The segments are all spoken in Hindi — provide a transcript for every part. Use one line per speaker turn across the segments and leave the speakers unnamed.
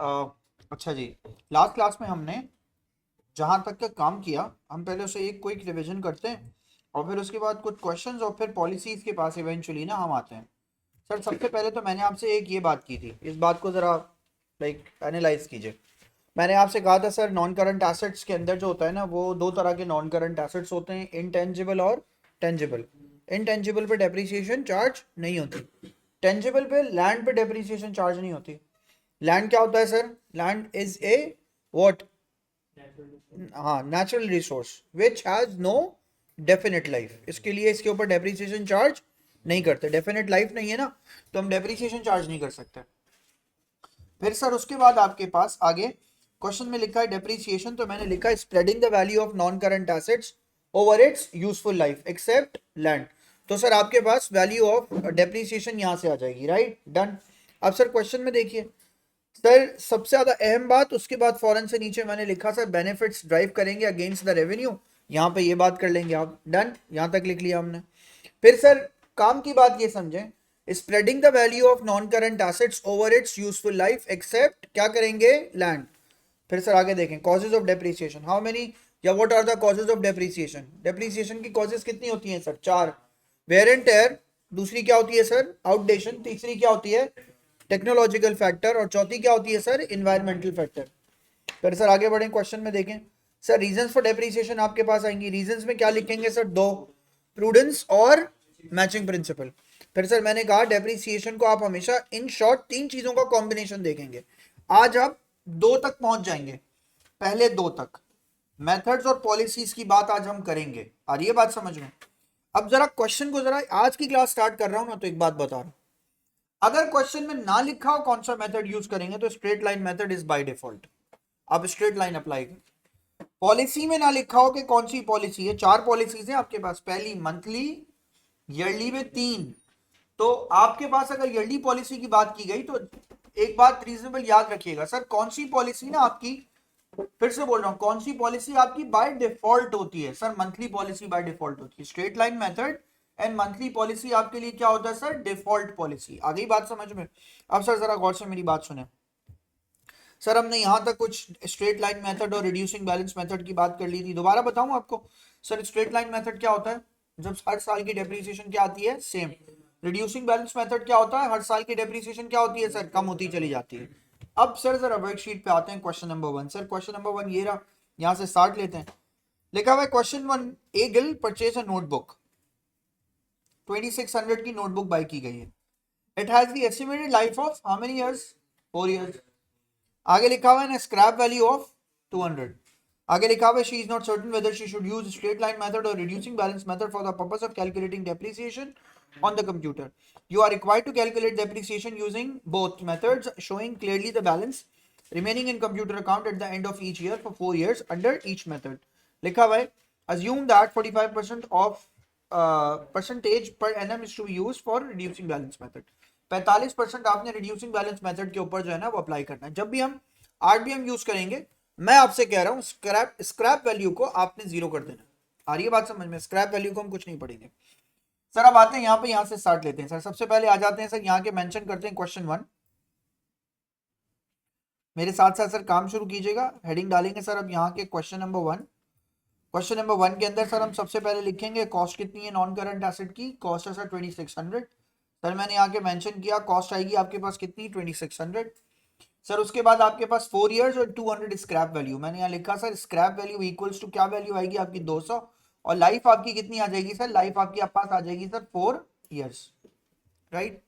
अच्छा जी, लास्ट क्लास में हमने जहां तक का काम किया, हम पहले उसे एक क्विक रिवीजन करते हैं और फिर उसके बाद कुछ क्वेश्चंस और फिर पॉलिसीज के पास इवेंचुअली ना हम आते हैं। सर सबसे पहले तो मैंने आपसे एक ये बात की थी, इस बात को ज़रा लाइक एनालाइज कीजिए। मैंने आपसे कहा था सर नॉन करंट एसेट्स के अंदर जो होता है ना, वो दो तरह के नॉन करंट एसेट्स होते हैं, इनटेंजिबल और टेंजिबल। इनटेंजिबल पे डेप्रिसिएशन चार्ज नहीं होती, टेंजिबल पे लैंड पे डेप्रिसिएशन चार्ज नहीं होती। लैंड क्या होता है sir? Land is a what? हाँ, natural resource which has no definite life. इसके लिए इसके ऊपर डेप्रिसिएशन चार्ज नहीं करते, डेफिनेट लाइफ नहीं है ना, तो हम डेप्रिसिएशन चार्ज नहीं कर सकते। फिर सर उसके बाद आपके पास आगे क्वेश्चन में लिखा है डेप्रिसिएशन, तो मैंने लिखा है spreading the value of non current assets over its useful life except land. तो सर आपके पास वैल्यू ऑफ डेप्रिसिएशन यहां से आ जाएगी, राइट, डन। अब सर क्वेश्चन में देखिए सर, सबसे ज्यादा अहम बात, उसके बाद फौरन से नीचे मैंने लिखा सर बेनिफिट्स ड्राइव करेंगे अगेंस्ट द रेवेन्यू। यहां पे ये बात कर लेंगे आप, डन, यहां तक लिख लिया हमने। फिर सर काम की बात ये समझें, spreading the value of non current assets over its useful life except क्या करेंगे? लैंड। फिर सर आगे देखें causes of depreciation, how many या what are the causes of depreciation. Depreciation की कॉजेज कितनी होती हैं सर? चार। वेयर एंड टेयर, दूसरी क्या होती है सर? आउटडेशन, तीसरी क्या होती है? टेक्नोलॉजिकल फैक्टर, और चौथी क्या होती है सर? Environmental factor. फिर सर आगे बढ़े क्वेश्चन में देखें सर, रीजंस फॉर डेप्रिसिएशन आपके पास आएंगी। रीजंस में क्या लिखेंगे सर? दो, प्रूडेंस और मैचिंग प्रिंसिपल। फिर सर मैंने कहा डेप्रिसिएशन को आप हमेशा इन शॉर्ट तीन चीजों का कॉम्बिनेशन देखेंगे। आज आप दो तक पहुंच जाएंगे, पहले दो तक। मेथड्स और पॉलिसीज की बात आज हम करेंगे, आ रही है बात समझ में? अब जरा क्वेश्चन को जरा, आज की क्लास स्टार्ट कर रहा हूं ना, तो एक बात बता रहा हूं, अगर क्वेश्चन में ना लिखा हो कौन सा मेथड यूज करेंगे, तो straight line method is by default. आप स्ट्रेट लाइन अप्लाई करें। पॉलिसी में ना लिखा हो कि कौन सी पॉलिसी है, चार पॉलिसीज है आपके पास, पहली मंथली, ईयरली में तीन। तो आपके पास अगर ईयरली पॉलिसी की बात की गई, तो एक बात रीजनेबल याद रखिएगा सर, कौन सी पॉलिसी ना आपकी, फिर से बोल रहा हूं, कौन सी पॉलिसी आपकी बाय डिफॉल्ट होती है sir? Monthly policy by default होती है। Straight line method and monthly policy आपके लिए क्या होता है सर? Default policy. आ गई बात समझ में? अब सर जरा गौर से मेरी बात सुने। सर हमने यहां तक कुछ स्ट्रेट लाइन मेथड और रिड्यूसिंग बैलेंस मेथड की बात कर ली थी, दोबारा बताऊं आपको। सर स्ट्रेट लाइन मेथड क्या होता है? जब हर साल की डेप्रिसिएशन क्या आती है? सेम। रिड्यूसिंग बैलेंस मेथड क्या होता है? हर साल की डेप्रिसिएशन क्या होती है सर? कम होती चली जाती है। अब सर जरा वर्कशीट पे आते हैं, question number one. Sir question number one ये रहा, यहां से स्टार्ट लेते हैं। लिखा हुआ है question one, A Gill purchase a notebook, 2600 की नोटबुक बाय की गई है। It has the estimated life of how many years? 4 years. आगे लिखा हुआ है ना स्क्रैप वैल्यू ऑफ 200। आगे लिखा हुआ है she is not certain whether she should use straight line method और reducing balance method for the purpose of calculating depreciation on the computer. You are required to calculate depreciation using both methods, showing clearly the balance remaining in computer account at the end of each year for 4 years under each method. लिखा हुआ है assume that 45% of percentage per annum is to be used for reducing balance method. 45% आपने reducing balance method के ऊपर जो है ना वो अप्लाई करना है। जब भी हम RBM यूज करेंगे, मैं आपसे कह रहा हूं स्क्रैप वैल्यू को आपने जीरो कर देना। आ रही है बात समझ में? स्क्रैप वैल्यू को हम कुछ नहीं पढ़ेंगे। सर अब आते हैं यहाँ पे, यहाँ से स्टार्ट लेते हैं सर। सबसे पहले आ जाते हैं सर, यहाँ के मेंशन करते हैं क्वेश्चन वन। मेरे साथ साथ सर काम शुरू कीजिएगा, हेडिंग डालेंगे सर अब यहाँ के question number one. Question number one के अंदर सर हम सबसे पहले लिखेंगे कॉस्ट कितनी है नॉन करंट एसेट की। कॉस्ट है सर 2600। सर मैंने यहाँ के मेंशन किया कॉस्ट आएगी आपके पास कितनी? 2600। सर उसके बाद आपके पास 4 इयर्स और 200 स्क्रैप वैल्यू। मैंने यहाँ लिखा sir scrap value equals to क्या वैल्यू आएगी आपकी? 200। और लाइफ आपकी कितनी आ जाएगी सर? लाइफ आपकी पास आ जाएगी सर 4 इयर्स, राइट?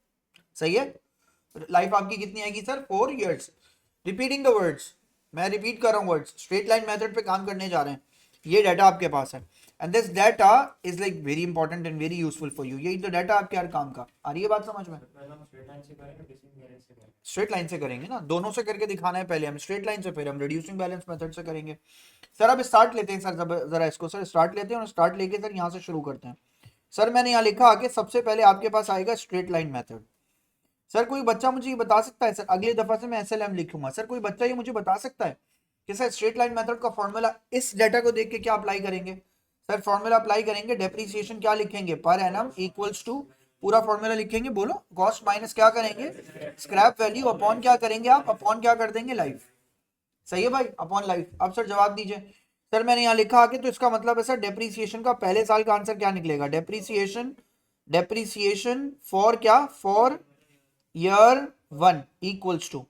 सही है। लाइफ आपकी कितनी आएगी sir? 4 years. Repeating the words, मैं रिपीट कर रहा हूँ वर्ड्स, स्ट्रेट लाइन मेथड पे काम करने जा रहे हैं। ये डाटा आपके पास है and this data is like very important and very useful for you. यही तो डाटा आपके हर काम का। आ रही है बात समझ में? स्ट्रेट लाइन से करेंगे ना, दोनों से करके दिखाना है पहले हम, स्ट्रेट लाइन से फिर हम रिड्यूसिंग बैलेंस मेथड से करेंगे। सर अब स्टार्ट लेते हैं सर, जरा इसको सर स्टार्ट लेते हैं और स्टार्ट लेके सर यहाँ से शुरू करते हैं। सर मैंने यहाँ लिखा आगे सबसे पहले आपके पास आएगा स्ट्रेट लाइन मेथड। सर कोई बच्चा मुझे ये बता सकता है सर, अगली दफा से मैं SLM लिखूंगा, सर कोई बच्चा ये मुझे बता सकता है कि सर स्ट्रेट लाइन मेथड का फॉर्मूला इस डाटा को देख के क्या अप्लाई करेंगे? सर फॉर्मूला अप्लाई करेंगे, डेप्रिसिएशन क्या लिखेंगे? पर एनम इक्वल्स टू पूरा फॉर्मूला लिखेंगे, बोलो। कॉस्ट माइनस क्या करेंगे, स्क्रैप वैल्यू अपॉन क्या करेंगे आप, अपॉन क्या कर देंगे, लाइफ। सही है भाई, अपॉन लाइफ। अब सर जवाब दीजिए। सर मैंने यहाँ लिखा आके, तो इसका मतलब है सर डेप्रीसिएशन का पहले साल का आंसर क्या निकलेगा, डेप्रीसिएशन, डेप्रीसिएशन फॉर क्या, for year 1 equals to,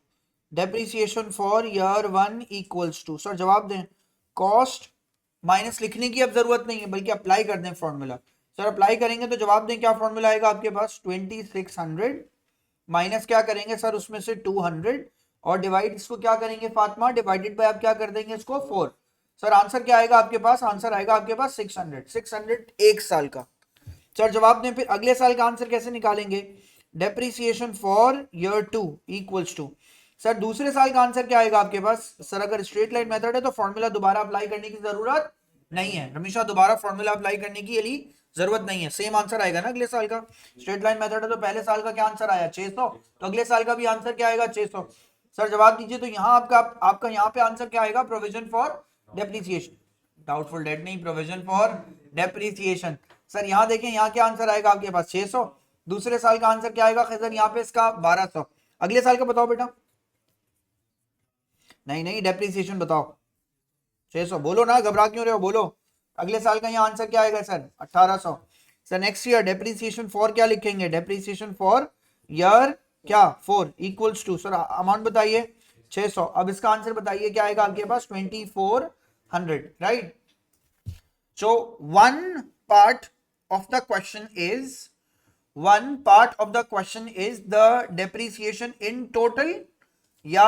depreciation for year 1 equals to, sir जवाब दें, कॉस्ट माइनस लिखने की अब जरूरत नहीं है, बल्कि अप्लाई कर दें फॉर्मूला। सर अप्लाई करेंगे तो जवाब दें, क्या फॉर्मूला आएगा आपके पास, 2600 माइनस क्या करेंगे सर उसमें से 200, और डिवाइड इसको क्या करेंगे फातिमा, डिवाइडेड बाय आप क्या कर देंगे इसको 4। सर आंसर क्या आएगा आपके पास, आंसर आएगा आपके पास 600, 600 एक साल का। सर जवाब दें फिर अगले साल का आंसर कैसे निकालेंगे, depreciation for year 2 equals to, sir दूसरे साल का आंसर क्या आएगा आपके पास। सर अगर स्ट्रेट लाइन मेथड है तो फॉर्मूला दोबारा अप्लाई करने की जरूरत नहीं है, हमेशा दोबारा फॉर्मूला अप्लाई करने की यही जरूरत नहीं है, सेम आंसर आएगा ना अगले साल का। स्ट्रेट लाइन मेथड है तो पहले साल का क्या आंसर आया 600, तो अगले साल का भी आंसर क्या आएगा 600। सर जवाब दीजिए, तो यहाँ आपका यहाँ पे आंसर क्या आएगा, provision for depreciation, doubtful debt नहीं, प्रोविजन फॉर डेप्रीसिएशन। सर यहाँ देखें, यहाँ क्या आंसर आएगा आपके पास 600, दूसरे साल का आंसर क्या आएगा सर यहाँ पे इसका 1200, अगले साल का बताओ बेटा, नहीं नहीं डेप्रीसिएशन बताओ, 600 बोलो ना, घबरा क्यों रहे हो, बोलो। अगले साल का यहाँ आंसर क्या आएगा sir 1800। Sir next year depreciation for क्या लिखेंगे, डेप्रीसिएशन फॉर ईयर क्या 4 इक्वल्स टू, सर अमाउंट बताइए 600, अब इसका आंसर बताइए क्या आएगा आपके पास 2400, right. So one part of the question is, one part of the question is the depreciation in total, या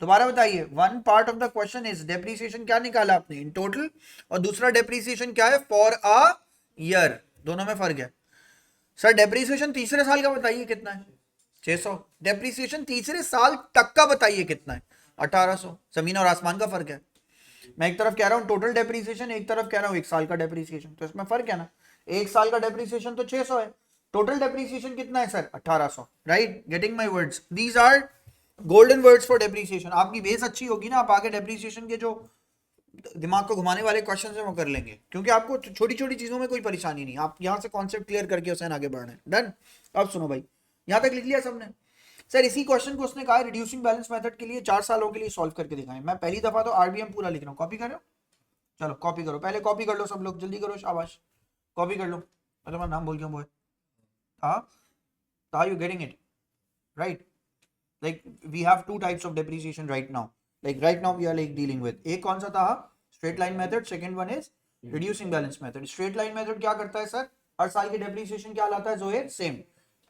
दोबारा बताइए, one part of the question is depreciation क्या निकाला आपने इन टोटल, और दूसरा डेप्रीसिएशन क्या है फॉर अ ईयर, दोनों में फर्क है। सर डेप्रीसिएशन तीसरे साल का बताइए कितना है 600, डेप्रीसिएशन तीसरे साल तक का बताइए कितना है 1800, जमीन और आसमान का फर्क है। मैं एक तरफ कह रहा हूं टोटल डेप्रीसिएशन, एक तरफ कह रहा हूं एक साल का डेप्रीसिएशन, तो इसमें फर्क है ना, एक साल का डेप्रीसिएशन तो 600 है, टोटल डेप्रीसिएशन कितना है sir 1800, right. Getting my words, these are golden words for depreciation. आपकी बेस अच्छी होगी ना, आप आगे डेप्रीसिएशन के जो दिमाग को घुमाने वाले क्वेश्चन है वो कर लेंगे, क्योंकि आपको छोटी छोटी चीजों में कोई परेशानी नहीं, आप यहाँ से कॉन्सेप्ट क्लियर करके उसे आगे बढ़ रहे हैं। डन। अब सुनो भाई, यहाँ तक लिख लिया सबने। सर इसी क्वेश्चन को उसने कहा रिड्यूसिंग बैलेंस मेथड के लिए 4 सालों के लिए सॉल्व करके दिखाएं। मैं पहली दफा तो आरबीएम पूरा लिख रहा हूँ, कॉपी कर रहे हो, चलो कॉपी करो, पहले कॉपी कर लो सब लोग, जल्दी करो, शाबाश कॉपी कर लो। तुम्हारा नाम बोल क्यों बोल, are you getting it right? Like we have two types of depreciation right now, like right now we are like dealing with, एक कौन सा था straight line method, second one is reducing balance method। straight line method क्या करता है सर, हर साल की depreciation क्या लाता है Johor, same,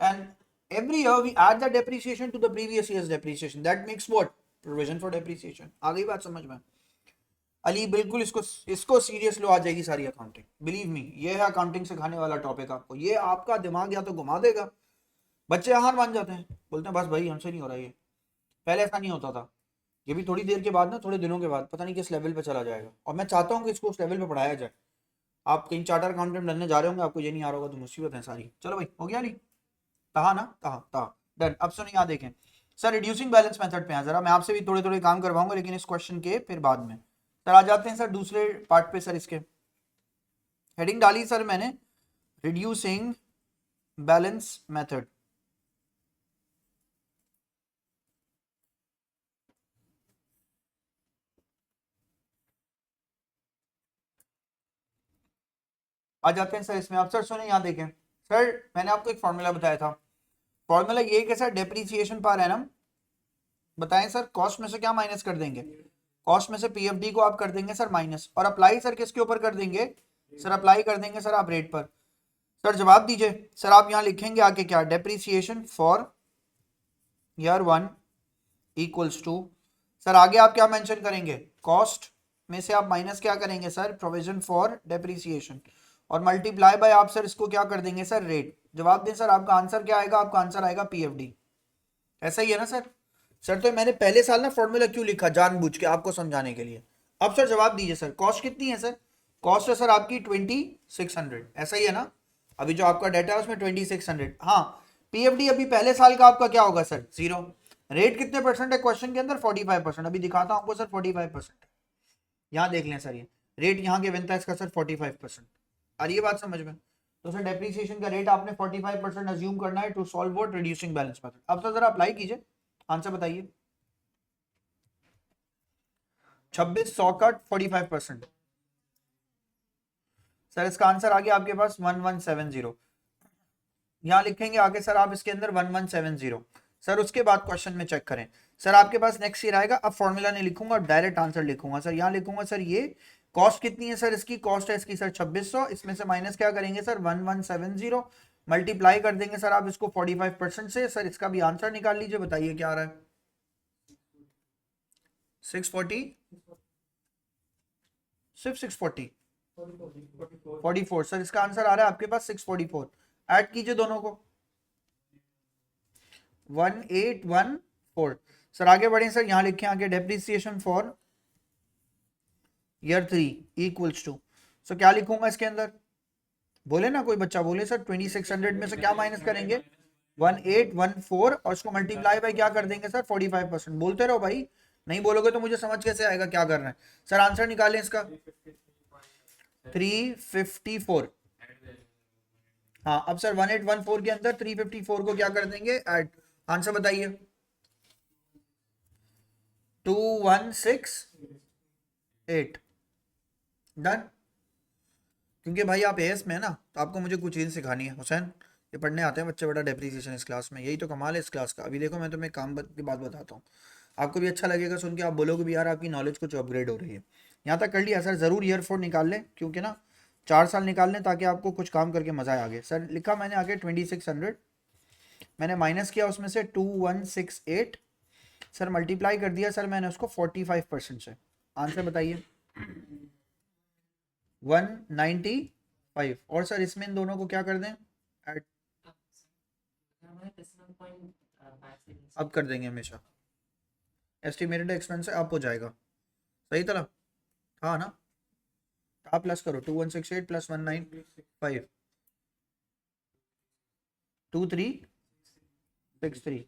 and every year we add the depreciation to the previous year's depreciation, that makes what, provision for depreciation। आ गई बात समझ में अली, बिल्कुल इसको सीरियस लो, आ जाएगी सारी अकाउंटिंग, बिलीव मी, ये है अकाउंटिंग सिखाने वाला टॉपिक आपको, ये आपका दिमाग या तो घुमा देगा, बच्चे हार मान जाते हैं, बोलते हैं बस भाई हमसे नहीं हो रहा ये, पहले ऐसा नहीं होता था, ये भी थोड़ी देर के बाद ना, थोड़े दिनों के बाद पता नहीं किस लेवल पे चला जाएगा, और मैं चाहता हूँ कि इसको उस लेवल पे पढ़ाया जाए। आप कहीं चार्टर अकाउंटेंट बनने जा रहे होंगे, आपको ये नहीं आ रहा होगा तो मुसीबत है सारी। चलो भाई हो गया नहीं, कहा ना, कहा डन। अब सुनिए यहाँ देखें सर, रिड्यूसिंग बैलेंस मेथड पे हैं, जरा मैं आपसे भी थोड़े थोड़े काम करवाऊंगा, लेकिन इस क्वेश्चन के फिर बाद में। सर आ जाते हैं सर दूसरे पार्ट पे। सर इसके हेडिंग डाली सर मैंने, रिड्यूसिंग बैलेंस मेथड। आ जाते हैं सर इसमें। आप सर सुने यहाँ देखें, सर मैंने आपको एक फॉर्मूला बताया था, फॉर्मूला ये कि सर डेप्रीसिएशन पर एनम, बताएं सर कॉस्ट में से क्या माइनस कर देंगे, कॉस्ट में से पीएफडी को आप कर देंगे सर माइनस, और अप्लाई सर किसके ऊपर कर देंगे सर, अप्लाई कर देंगे सर आप रेट पर। सर जवाब दीजिए, सर आप यहाँ लिखेंगे आके क्या, depreciation for year 1 equals to, sir आगे आप क्या मेंशन करेंगे, कॉस्ट में से आप माइनस क्या करेंगे सर, प्रोविजन फॉर डेप्रीसिएशन, और मल्टीप्लाई बाय आप सर इसको क्या कर देंगे सर, रेट। जवाब दें सर, आपका आंसर क्या आएगा, आपका आंसर आएगा पीएफडी। ऐसा ही है ना सर। सर तो मैंने पहले साल ना फॉर्मूला क्यों लिखा, जानबूझ के आपको समझाने के लिए। अब सर जवाब दीजिए सर, कॉस्ट कितनी है सर, कॉस्ट है सर आपकी 2600, ऐसा ही है ना, अभी जो आपका डाटा है उसमें 2600। हाँ पीएफडी अभी पहले साल का आपका क्या होगा सर, 0। रेट कितने परसेंट है क्वेश्चन के अंदर, 45%, अभी दिखाता हूं आपको सर 45%। यहाँ देख लें सर, ये रेट यहाँ के बनता है इसका सर 45%। आ रही है बात समझ में। तो सर डेप्रिसिएशन का रेट आपने 45% अज्यूम करना है to solve what reducing balance method. अब तो जरा अप्लाई कीजिए, आंसर बताइए। 2600 का 45%, सर इसका आंसर आ गया आपके पास 1170। यहाँ लिखेंगे आगे सर आप इसके अंदर 1170। सर उसके बाद क्वेश्चन में चेक करें, सर आपके पास नेक्स्ट ईयर आएगा, अब फॉर्मूला नहीं लिखूंगा, डायरेक्ट आंसर लिखूंगा। सर यहाँ लिखूंगा सर ये कॉस्ट कितनी है, सर इसकी कॉस्ट है इसकी सर 2600, इसमें से माइनस क्या करेंगे सर 1170, मल्टीप्लाई कर देंगे सर आप इसको 45% से। सर इसका भी आंसर निकाल लीजिए, बताइए क्या आ रहा है। 640, सिर्फ 640, 44। सर इसका आंसर आ रहा है आपके पास 644। ऐड कीजिए दोनों को, 1814। सर आगे बढ़े सर, यहां लिखे आगे depreciation for year 3 equals to, so क्या लिखूंगा इसके अंदर, बोले ना कोई बच्चा बोले सर 2600 में से क्या माइनस करेंगे 1814 और इसको मल्टीप्लाई बाय क्या कर देंगे सर 45%। बोलते रहो भाई, नहीं बोलोगे तो मुझे समझ कैसे आएगा क्या करना है। सर आंसर निकालें इसका 354। हाँ अब सर 1814 के अंदर 354 को क्या कर देंगे ऐड, आंसर बताइए 2168। डन। क्योंकि भाई आप एएस में है ना, तो आपको मुझे कुछ चीज़ सिखानी है। हुसैन ये पढ़ने आते हैं बच्चे बड़ा डेप्रिसिएशन इस क्लास में, यही तो कमाल है इस क्लास का। अभी देखो मैं तुम्हें काम की बात बताता हूँ, आपको भी अच्छा लगेगा सुन के, आप बोलोगे भी यार आपकी नॉलेज कुछ अपग्रेड हो रही है। यहाँ तक कर लिया सर, ज़रूर ईयर 4 निकाल लें, क्योंकि ना 4 साल निकाल लें ताकि आपको कुछ काम करके मज़ा आए आगे। सर लिखा मैंने आगे 2600, मैंने माइनस किया उसमें से 2168, सर मल्टीप्लाई कर दिया सर मैंने उसको 45% से। आंसर बताइए 195। और सर इसमें इन दोनों को क्या कर दें ऐड, अब कर देंगे हमेशा, एस्टिमेटेड एक्सपेंस अप हो जाएगा। सही तरह हाँ ना, आप प्लस करो 2168 प्लस 195 2363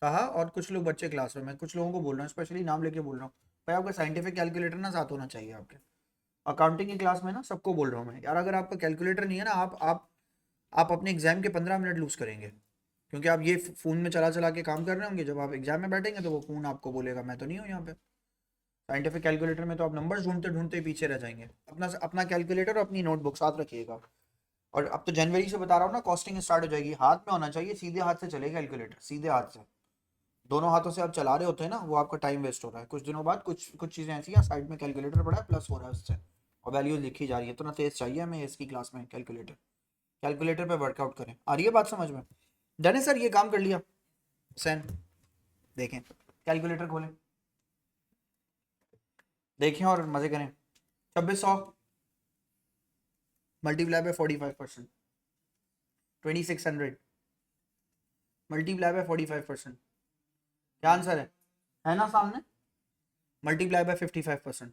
कहा। और कुछ लोग बच्चे क्लास में, मैं कुछ लोगों को बोल रहा हूँ, स्पेशली नाम लेके बोल रहा हूँ भाई, आपका साइंटिफिक कैलकुलेटर ना साथ होना चाहिए आपके। अकाउंटिंग की क्लास में ना सबको बोल रहा हूँ मैं यार, अगर आपका कैलकुलेटर नहीं है ना, आप अपने एग्जाम के 15 मिनट लूज करेंगे, क्योंकि आप ये फ़ोन में चला चला के काम कर रहे होंगे। जब आप एग्जाम में बैठेंगे तो वो फ़ोन आपको बोलेगा मैं तो नहीं हूँ यहाँ पे। साइंटिफिक कैलकुलेटर में तो आप नंबर्स ढूंढते ढूंढते ही पीछे रह जाएंगे। अपना अपना कैलकुलेटर और अपनी नोटबुक साथ रखिएगा। और अब तो जनवरी से बता रहा हूँ ना, कॉस्टिंग स्टार्ट हो जाएगी, हाथ में होना चाहिए, सीधे हाथ से चलेगा कैलकुलेटर, सीधे हाथ से। दोनों हाथों से आप चला रहे होते हैं ना, वो आपका टाइम वेस्ट हो रहा है। कुछ दिनों बाद कुछ कुछ चीज़ें ऐसी हैं, साइड में कैलकुलेटर पड़ा है, प्लस हो रहा है उससे, और वैल्यूज लिखी जा रही है। तो ना तेज चाहिए हमें इसकी क्लास में कैलकुलेटर, कैलकुलेटर पे वर्कआउट करें। आ रही है बात समझ में। डन है सर, ये काम कर लिया सैन, देखें कैलकुलेटर खोलें, देखें और मजे करें। 2600 मल्टीप्लाई बाय 45%, 2600 मल्टीप्लाई बाय 45%, क्या आंसर है ना सामने, मल्टीप्लाई बाय 55%,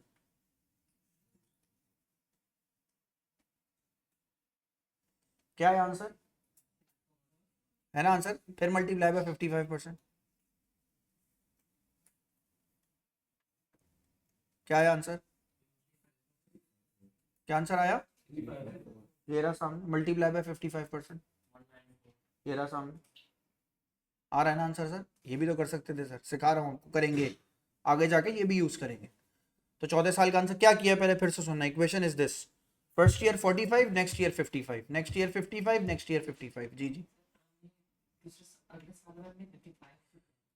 क्या है आंसर, है ना आंसर। फिर मल्टीप्लाई बाय 55%, क्या है आंसर, क्या आंसर आया, ये रहा सामने, मल्टीप्लाई बाय 55%, ये रहा सामने। आ रहा है ना आंसर सर, ये भी तो कर सकते थे सर, सिखा रहा हूँ आपको, करेंगे आगे जाके ये भी यूज करेंगे। तो 14 साल का आंसर क्या किया पहले फिर से सुनना। Equation is this, first year 45, next year 55, next year 55, next year 55। जी जी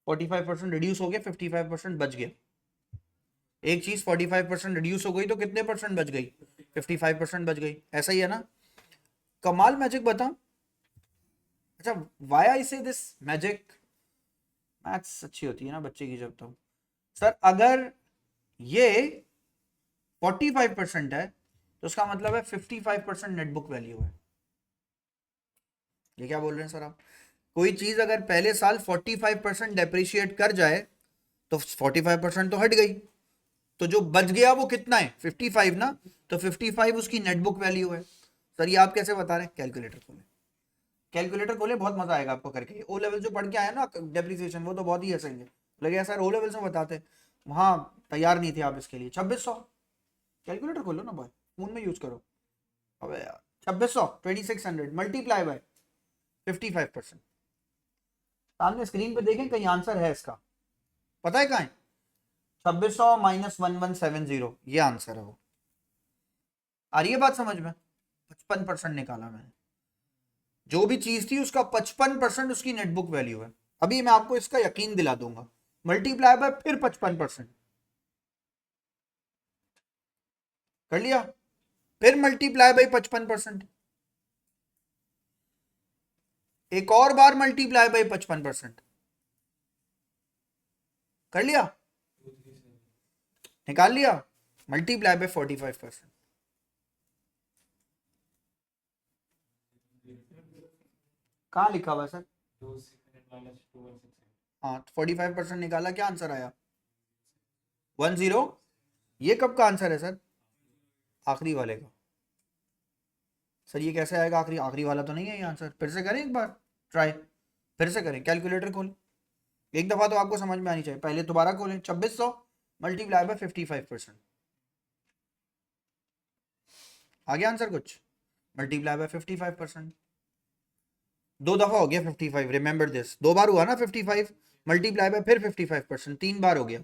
45% रिड्यूस हो गया, 55% बच गया। एक चीज 45% रिड्यूस हो गई तो कितने परसेंट बच गई, 55% बच गई। ऐसा ही है ना, कमाल मैजिक बताऊं। अच्छा वाई आई से दिस मैजिक, मैथ्स अच्छी होती है ना बच्चे की जब। तो सर अगर ये 45% है तो उसका मतलब है 55% नेटबुक वैल्यू है। ये क्या बोल रहे हैं सर आप, कोई चीज अगर पहले साल 45% डेप्रिशिएट कर जाए तो 45% तो हट गई, तो जो बच गया वो कितना है 55 ना, तो 55 उसकी नेटबुक वैल्यू है। सर ये आप कैसे बता रहे हैं, कैलकुलेटर खोले, कैलकुलेटर खोले, बहुत मजा आएगा आपको करके। ओ लेवल जो पढ़ के आया ना डेप्रिसिएशन, वो तो बहुत ही हंसेंगे, लगे सर ओ लेवल से बताते, वहां तैयार नहीं थे आप इसके लिए। 2600 कैलकुलेटर खोलो ना भाई, फोन में यूज करो। अबे यार 2600 2600 मल्टीप्लाई बाय 55%। सामने स्क्रीन पे देखें कहीं आंसर है इसका, पता है कहाँ है? 2600 माइनस 1170, ये आंसर है वो। आ रही है बात समझ में? 55% निकाला मैंने, जो भी चीज थी उसका 55% उसकी नेटबुक वैल्यू है। अभी मैं आपको इसका यकीन दिला दूंगा, मल्टीप्लाई बाय फिर 55% कर लिया, फिर मल्टीप्लाई बाय 55%, एक और बार मल्टीप्लाई बाय 55%, कर लिया, निकाल लिया, मल्टीप्लाई बाय 45%। कहाँ लिखा हुआ है सर? हाँ 45% निकाला, क्या आंसर आया? 10। ये कब का आंसर है सर? आखिरी वाले का। सर ये कैसे आएगा? आखिरी आखिरी वाला तो नहीं है ये आंसर। फिर से करें एक बार ट्राई, फिर से करें, कैलकुलेटर खोलें, एक दफा तो आपको समझ में आनी चाहिए, पहले दोबारा खोलें। 2600 मल्टीप्लाई बाय 55%, आ गया आंसर कुछ? मल्टीप्लाई बाय 55%, दो दफा हो गया 55, रिमेंबर दिस, दो बार हुआ ना 55 मल्टीप्लाई बाय फिर 55%, 3 बार हो गया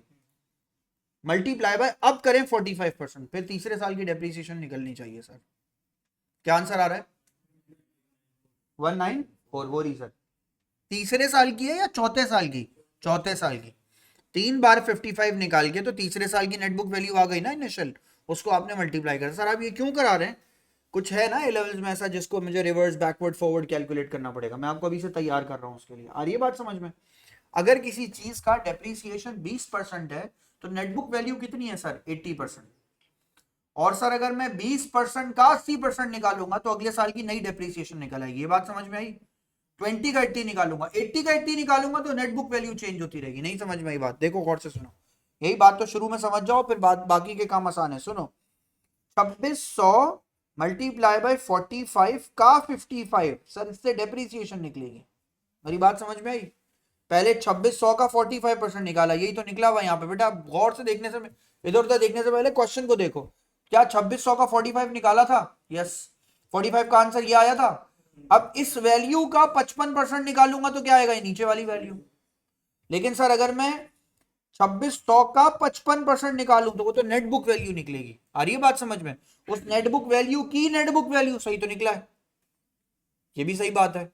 मल्टीप्लाई बाय। अब करें 45%, फिर तीसरे साल की डेप्रीसिएशन निकलनी चाहिए सर। क्या आंसर आ रहा है? 194, वो रही सर। तीसरे साल की है या चौथे साल की? चौथे साल की। 3 बार 55 निकाल के तो तीसरे साल की नेटबुक वैल्यू आ गई ना इनिशियल, उसको आपने मल्टीप्लाई करा। सर आप ये क्यों करा रहे हैं? कुछ है ना ए लेवल्स में ऐसा जिसको मुझे रिवर्स बैकवर्ड फॉरवर्ड कैलकुलेट करना पड़ेगा? मैं आपको अभी से तैयार कर रहा हूं उसके लिए। आ रही है बात समझ में? अगर किसी चीज का डेप्रीसिएशन 20% है तो नेटबुक वैल्यू कितनी है सर? 80%। और सर अगर मैं 20% का 80% निकालूंगा तो अगले साल की नई डेप्रीसिएशन निकल आएगी। ये बात समझ में आई? 20 का 80 निकालूंगा, 80 का 80 निकालूंगा तो नेटबुक वैल्यू चेंज होती रहेगी। नहीं समझ में आई बात? देखो गौर से सुनो, यही बात तो शुरू में समझ जाओ, फिर बाकी के काम आसान है। सुनो, 2600 मल्टीप्लाई बाय 45 का 55, सर इससे डेप्रीसिएशन निकलेगी। मेरी बात समझ में आई? पहले 2600 का 45% निकाला, यही तो निकला हुआ यहाँ पे बेटा। गौर से देखने से, इधर उधर देखने से पहले क्वेश्चन को देखो। क्या 2600 का 45 निकाला था? यस, 45 का आंसर ये आया था। अब इस वैल्यू का 55% निकालूंगा तो क्या आएगा? ये नीचे वाली वैल्यू। लेकिन सर अगर मैं 2600 का 55% निकालूं तो वो तो नेटबुक वैल्यू निकलेगी। आ रही है बात समझ में? उस नेटबुक वैल्यू की नेटबुक वैल्यू, सही तो निकला है, ये भी सही बात है।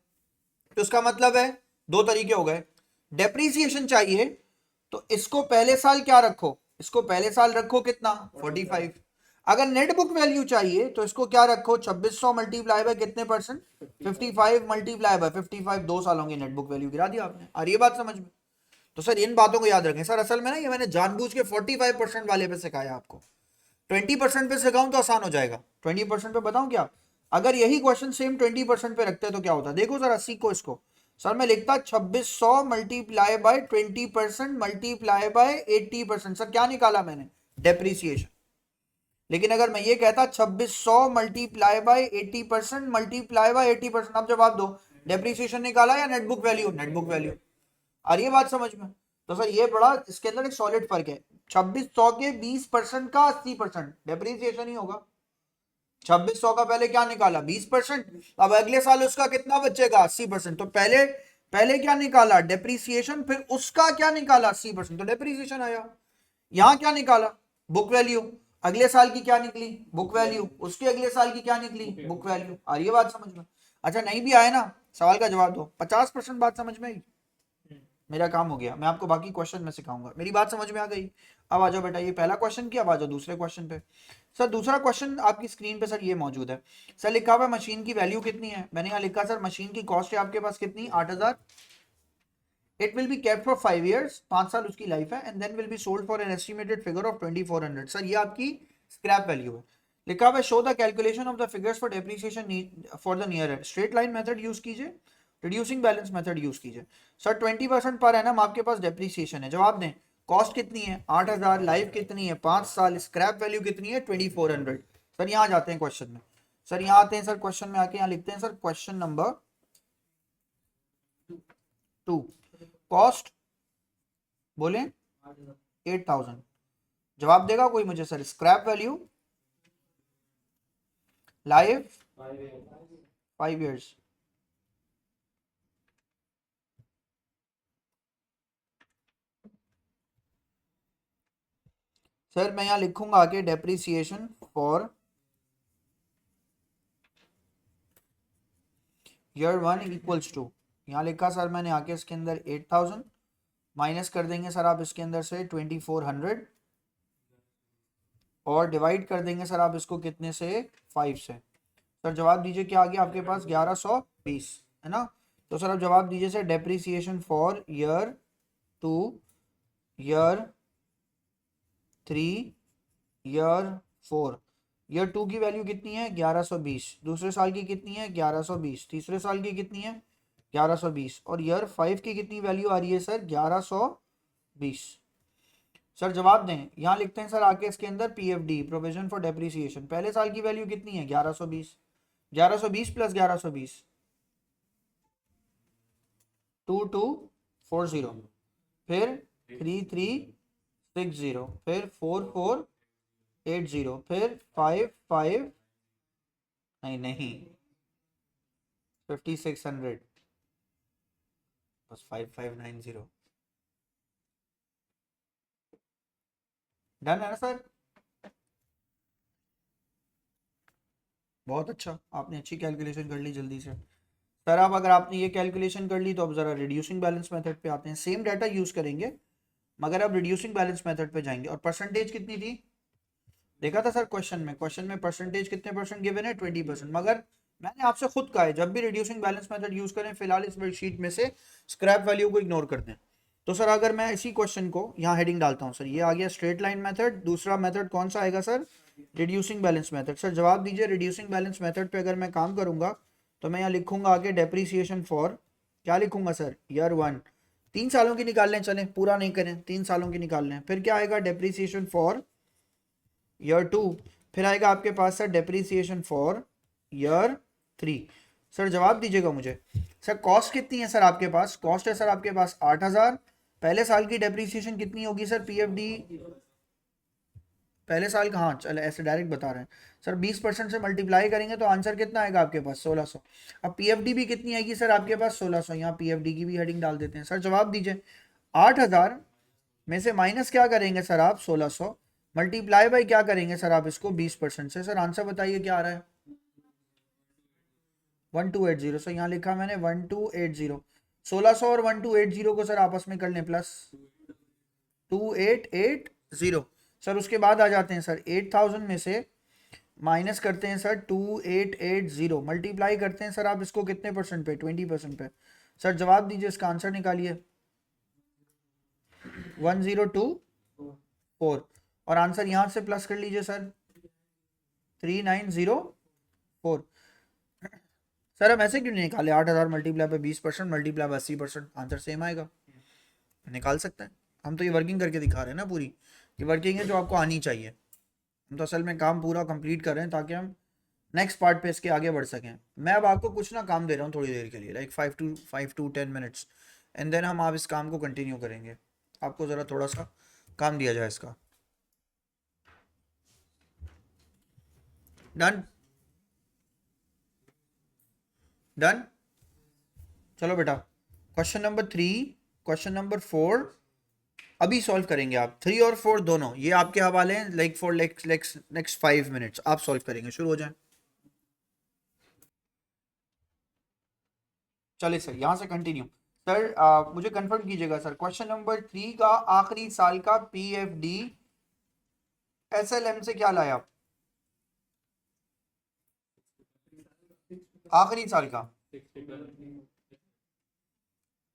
तो उसका मतलब है दो तरीके हो गए। डेप्रीसिएशन चाहिए तो इसको पहले साल क्या रखो? इसको पहले साल रखो कितना? 45। अगर नेटबुक वैल्यू चाहिए तो इसको क्या रखो? 2600 मल्टीप्लाई बाय कितने परसेंट? 55 मल्टीप्लाई बाय 55, 2 सालों की नेटबुक वैल्यू गिरा दिया आपने। आ रही है बात समझ में? तो सर इन बातों को याद रखें सर। असल में ना ये मैंने जानबूझ के 45% वाले पे सिखाया आपको। 20% पे सिखाऊं तो आसान हो जाएगा। 20% पे बताऊं क्या? अगर यही क्वेश्चन सेम 20% पे रखते तो क्या होता? देखो सर 80 को इसको सर मैं लिखता 2600 multiply by 20% multiply by 80%। Sir क्या निकाला मैंने? डेप्रीसिएशन। लेकिन अगर मैं ये कहता 2600 मल्टीप्लाई बाय 80% मल्टीप्लाई बाय 80%, अब जवाब दो, डेप्रीसिएशन निकाला या नेटबुक वैल्यू? Net book value. आ रही है बात समझ में? तो सर ये बड़ा इसके अंदर एक सॉलिड फर्क है। 2600 के 20% का 80% डेप्रीसिएशन ही होगा। 2600 का पहले क्या निकाला? 20%। अब अगले साल उसका कितना बचेगा? 80%। तो पहले पहले क्या निकाला? डेप्रीसिएशन, फिर उसका क्या निकाला? 80%, तो डेप्रीसिएशन आया। यहां क्या निकाला? Book value. अगले साल की क्या निकली? Book value. उसके अगले साल की क्या निकली? Book value. आ रही है बात समझ में? अच्छा नहीं भी आए ना, सवाल का जवाब दो। 50% बात समझ में आई? मेरा काम हो गया, मैं आपको बाकी क्वेश्चन में सिखाऊंगा। मेरी बात समझ में आ गई? अब आ जाओ बेटा, ये पहला क्वेश्चन किया, अब आ जाओ दूसरे क्वेश्चन पे। सर दूसरा क्वेश्चन आपकी स्क्रीन पे सर ये मौजूद है। सर लिखा हुआ है मशीन की वैल्यू कितनी है? मैंने यहाँ लिखा सर मशीन की कॉस्ट है आपके पास कितनी? 8000। It will be kept for 5 years, 5 साल उसकी लाइफ है, and then will be sold for an estimated figure of 2400। Sir ये आपकी स्क्रैप वैल्यू है। लिखा हुआ है show the calculation of the figures for depreciation for the near end. Straight line method use कीजिए, रिड्यूसिंग बैलेंस मेथड यूज कीजिए। सर 20% पर एनम आपके पास डेप्रिसिएशन है। जवाब दें, कॉस्ट कितनी है? 8000, लाइफ कितनी है? 5 साल, स्क्रैप वैल्यू कितनी है? 2400। सर यहाँ जाते हैं क्वेश्चन में। सर यहाँ आते हैं सर, क्वेश्चन में आके यहाँ लिखते हैं सर क्वेश्चन नंबर 2। कॉस्ट बोले 8000। जवाब देगा कोई मुझे? Sir scrap value, life 5 years। Sir मैं यहाँ लिखूंगा आगे depreciation for year 1 equals to, यहाँ लिखा सर मैंने आके इसके अंदर 8000 माइनस कर देंगे सर आप इसके अंदर से 2400 और डिवाइड कर देंगे सर आप इसको कितने से 5 से। सर जवाब दीजिए क्या आ गया आपके पास 1120 है ना। तो सर आप जवाब दीजिए sir depreciation for year 2, year 3, year 4। Year 2 की वैल्यू कितनी है 1120, दूसरे साल की कितनी है 1120, तीसरे साल की कितनी है 1120 और ईयर 5 की कितनी वैल्यू आ रही है सर 1120। सर जवाब दें, यहाँ लिखते हैं सर आके इसके अंदर पीएफडी प्रोविजन फॉर डेप्रिसिएशन, पहले साल की वैल्यू कितनी है 1120, 1120 प्लस 1120 2240, फिर 3360, फिर 4480, फिर 55 नहीं 5600 बस 5590। डन है ना सर। बहुत अच्छा, आपने अच्छी कैलकुलेशन कर ली जल्दी से। सर अब अगर आपने ये कैलकुलेशन कर ली तो अब ज़रा रिड्यूसिंग बैलेंस मेथड पे आते हैं, सेम डाटा यूज़ करेंगे मगर अब रिड्यूसिंग बैलेंस मेथड पे जाएंगे। और परसेंटेज कितनी थी देखा था सर क्वेश्चन में परसेंटेज कितने परसेंट गिवन है 20%, मगर मैंने आपसे खुद कहा है जब भी रिड्यूसिंग बैलेंस मेथड यूज़ करें फिलहाल इस वर्कशीट में से स्क्रैप वैल्यू को इग्नोर कर दें। तो सर अगर मैं इसी क्वेश्चन को यहाँ हेडिंग डालता हूँ सर, ये आ गया स्ट्रेट लाइन मेथड, दूसरा मेथड कौन सा आएगा sir reducing balance method. Sir जवाब दीजिए रिड्यूसिंग बैलेंस मेथड पे अगर मैं काम करूंगा तो मैं यहाँ लिखूंगा आगे डेप्रीसिएशन फॉर, क्या लिखूंगा सर ईयर 1, 3 सालों की निकाल लें, चलें पूरा नहीं करें 3 सालों की निकाल लें। फिर क्या आएगा डेप्रीसिएशन फॉर ईयर 2, फिर आएगा आपके पास sir depreciation for year 3। Sir जवाब दीजिएगा मुझे, सर कॉस्ट कितनी है सर आपके पास, कॉस्ट है सर आपके पास 8000, पहले साल की डेप्रीसिएशन कितनी होगी सर पीएफडी, पहले साल का, हाँ चलो ऐसे डायरेक्ट बता रहे हैं सर 20% से मल्टीप्लाई करेंगे तो आंसर कितना आएगा आपके पास 1600। अब पीएफडी भी कितनी आएगी सर आपके पास 1600, यहाँ पीएफडी की भी हेडिंग डाल देते हैं। सर जवाब दीजिए 8000 में से माइनस क्या करेंगे सर आप 1600, मल्टीप्लाई बाई क्या करेंगे सर आप इसको 20% से। सर आंसर बताइए क्या आ रहा है 1280। सर यहाँ लिखा मैंने 1280, 1600 और 1280 को सर आपस में कर लें प्लस 2880। सर उसके बाद आ जाते हैं सर 8000 में से माइनस करते हैं सर 2880, मल्टीप्लाई करते हैं सर आप इसको कितने परसेंट पे 20% पे। सर जवाब दीजिए इसका आंसर निकालिए 1024 और आंसर यहां से प्लस कर लीजिए सर 3904। सर हम ऐसे क्यों नहीं निकाले 8000 मल्टीप्लाई पे 20% मल्टीप्लाई पे 80%, आंसर सेम आएगा, निकाल सकते हैं। हम तो ये वर्किंग करके दिखा रहे हैं ना, पूरी ये वर्किंग है जो आपको आनी चाहिए। हम तो असल में काम पूरा कंप्लीट कर रहे हैं ताकि हम नेक्स्ट पार्ट पे इसके आगे बढ़ सकें। मैं अब आपको कुछ ना काम दे रहा हूँ थोड़ी देर के लिए, like 5 to 10 minutes, and then हम आप इस काम को कंटिन्यू करेंगे। आपको ज़रा थोड़ा सा काम दिया जाए इसका। Done done. चलो बेटा क्वेश्चन नंबर 3, क्वेश्चन नंबर 4 अभी सॉल्व करेंगे आप, 3 और 4 दोनों ये आपके हवाले हैं, लाइक फॉर नेक्स्ट 5 मिनट्स आप सॉल्व करेंगे, शुरू हो जाए। चलिए सर यहाँ से कंटिन्यू। सर मुझे कंफर्म कीजिएगा सर क्वेश्चन नंबर 3 का आखिरी साल का पीएफडी एसएलएम से क्या लाया, आखिरी साल का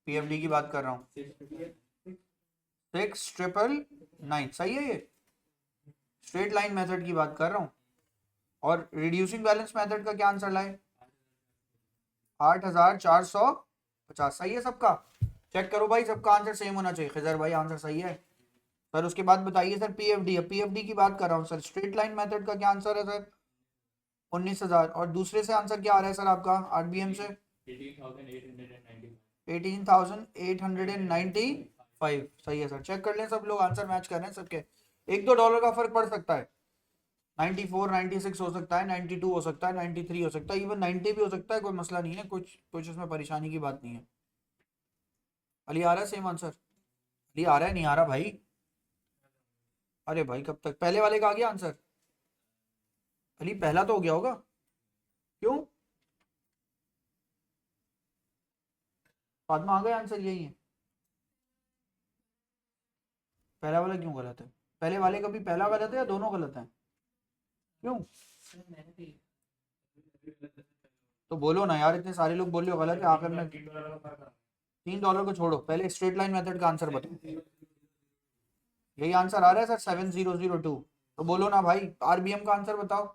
पीएफडी की बात कर रहा हूँ 6999, सही है, ये स्ट्रेट लाइन मेथड की बात कर रहा हूँ। और रिड्यूसिंग बैलेंस मेथड का क्या आंसर लाए 8450, सही है सबका, चेक करो भाई सबका आंसर सेम होना चाहिए। खिजर भाई आंसर सही है सर। उसके बाद बताइए सर पीएफडी, अब पीएफडी की बात कर रहा हूँ सर, स्ट्रेट लाइन मेथड का क्या आंसर है सर 19000, और दूसरे से आंसर क्या आ रहा है सर आपका आरबीएम से 18895, सही है सर। चेक कर लें सब लोग आंसर मैच कर रहे हैं सबके, $1-2 का फर्क पड़ सकता है, 94 96 हो सकता है, 92 हो सकता है, 93 हो सकता है, इवन 90 भी हो सकता है, कोई मसला नहीं है, कुछ कुछ उसमें परेशानी की बात नहीं है। अली आ रहा है सेम आंसर? अली आ रहा है, नहीं आ रहा भाई? अरे भाई कब तक, पहले वाले का आ गया आंसर? अली पहला तो हो गया होगा, क्यों? फातिमा आ गया आंसर, यही है। पहला वाला क्यों गलत है? पहले वाले का भी पहला गलत है या दोनों गलत हैं? क्यों? तो बोलो ना यार, इतने सारे लोग बोल रहे हो गलत है, आखिर में $3 को छोड़ो, पहले स्ट्रेट लाइन मेथड का आंसर बताओ। यही आंसर आ रहा है सर, 7002। तो बोलो ना भाई, आरबीएम का आंसर बताओ।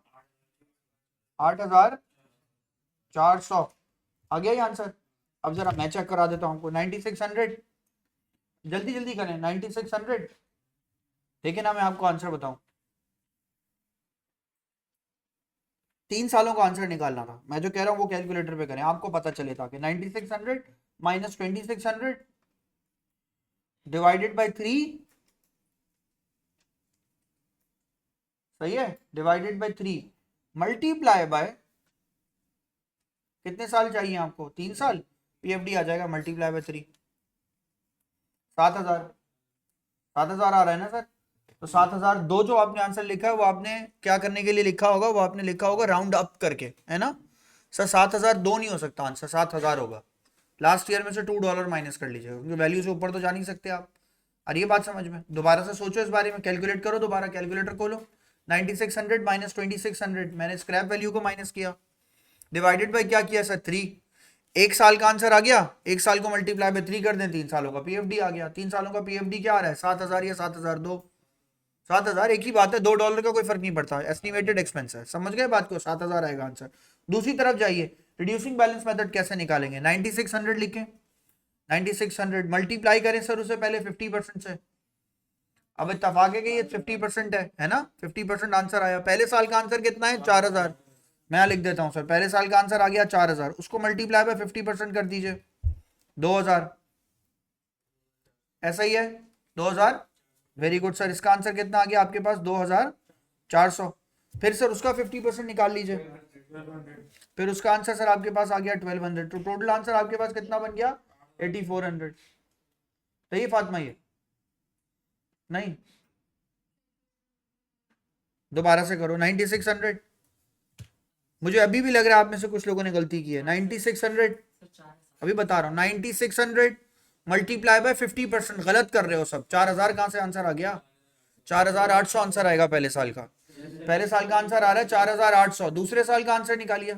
8400 आ गया ये आंसर। अब जरा मैं चेक करा देता हूँ आपको, 9600, जल्दी जल्दी करें, 9600। ठीक है ना, मैं आपको आंसर बताऊं, 3 सालों का आंसर निकालना था, मैं जो कह रहा हूँ वो कैलकुलेटर पे करें, आपको पता चले ताकि 9600 माइनस 2600 डिवाइडेड बाई 3, सही है, डिवाइडेड बाई 3 मल्टीप्लाई बाय, कितने साल चाहिए आपको? 3 साल, पीएफडी आ जाएगा मल्टीप्लाई बाय 3, 7000। 7000 आ रहा है ना सर? तो 7000, दो जो आपने आंसर लिखा है वो आपने क्या करने के लिए लिखा होगा, वो आपने लिखा होगा राउंड अप करके, है ना सर? 7000 दो नहीं हो सकता आंसर, 7000 होगा। लास्ट ईयर में से $2 माइनस कर लीजिएगा, क्योंकि वैल्यू से ऊपर तो जा नहीं सकते आप। और ये बात समझ में, दोबारा से सोचो इस बारे में, कैलकुलेट करो, दोबारा कैलकुलेटर खोलो। 9600 माइनस 2600, मैंने स्क्रैप वैल्यू को माइनस किया, डिवाइडेड बाई क्या किया सर? 3। 1 साल का आंसर आ गया, 1 साल को मल्टीप्लाई बाय 3 कर दें, 3 सालों का पीएफडी आ गया। 3 सालों का पीएफडी क्या आ रहा है, 7000 या 7002? 7000 एक ही बात है, $2 का कोई फर्क नहीं पड़ता, एस्टिमेटेड एक्सपेंस है, समझ गए बात को? 7000 आएगा आंसर। दूसरी तरफ जाइए, रिड्यूसिंग बैलेंस मेथड कैसे निकालेंगे? 9600 लिखें, 9600 मल्टीप्लाई करें सर उसे पहले 50% से। अब इत्तेफाक है कि ये 50% है ना? 50% आंसर आया। पहले साल का आंसर कितना है? 4000। मैं यहाँ लिख देता हूँ सर, पहले साल का आंसर आ गया 4000, उसको मल्टीप्लाई बाय 50% कर दीजिए, 2000। ऐसा ही है, 2000। वेरी गुड सर, इसका आंसर कितना आ गया आपके पास? 2400। फिर सर उसका 50% निकाल लीजिए, फिर उसका आंसर सर आपके पास आ गया 1200। तो टोटल आंसर आपके पास कितना बन गया? 8400। सही फातिमा? ये नहीं, दोबारा से करो, 9600। मुझे अभी भी लग रहा है आप में से कुछ लोगों ने गलती की है। 9600, अभी बता रहा हूँ, 9600 मल्टीप्लाई बाय 50%, गलत कर रहे हो सब। 4000 कहां से आंसर आ गया? 4800 आंसर आएगा पहले साल का। पहले साल का आंसर आ रहा है 4800, दूसरे साल का आंसर निकालिए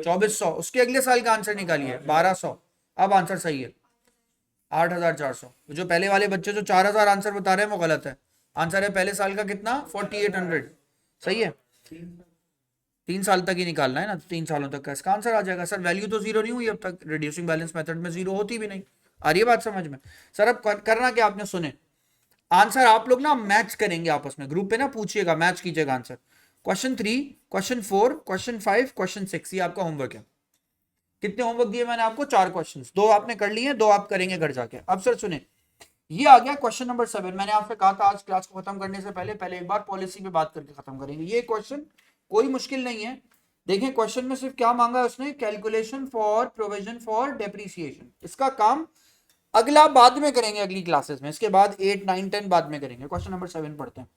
2400, उसके अगले साल का आंसर निकालिए 1200। अब आंसर सही है 8400। जो पहले वाले बच्चे जो 4000 आंसर बता रहे हैं वो गलत है। आंसर है पहले साल का कितना? 4800। सही है, 3 साल तक ही निकालना है ना, 3 सालों तक का इसका आंसर आ जाएगा सर। वैल्यू तो जीरो नहीं हुई अब तक, रिड्यूसिंग बैलेंस मेथड में जीरो होती भी नहीं। आ रही है बात समझ में? सर अब करना क्या आपने, सुने आंसर आप लोग ना मैच करेंगे आपस में, ग्रुप पे ना पूछिएगा, मैच कीजिएगा answer. Question 3, question 4, question 5, question 6, ये आपका होमवर्क है। कितने होमवर्क दिए मैंने आपको? 4 क्वेश्चन, 2 आपने कर लिए, 2 आप करेंगे घर जाके। अब सर सुने, ये आ गया क्वेश्चन नंबर 7। मैंने आपसे कहा था आज क्लास को खत्म करने से पहले पहले एक बार पॉलिसी पे बात करके खत्म करेंगे। ये क्वेश्चन कोई मुश्किल नहीं है। देखें क्वेश्चन में सिर्फ क्या मांगा है उसने, calculation for provision for depreciation. इसका काम अगला बाद में करेंगे, अगली क्लासेस में, इसके बाद 8, 9, 10 बाद में करेंगे। क्वेश्चन नंबर 7 पढ़ते हैं।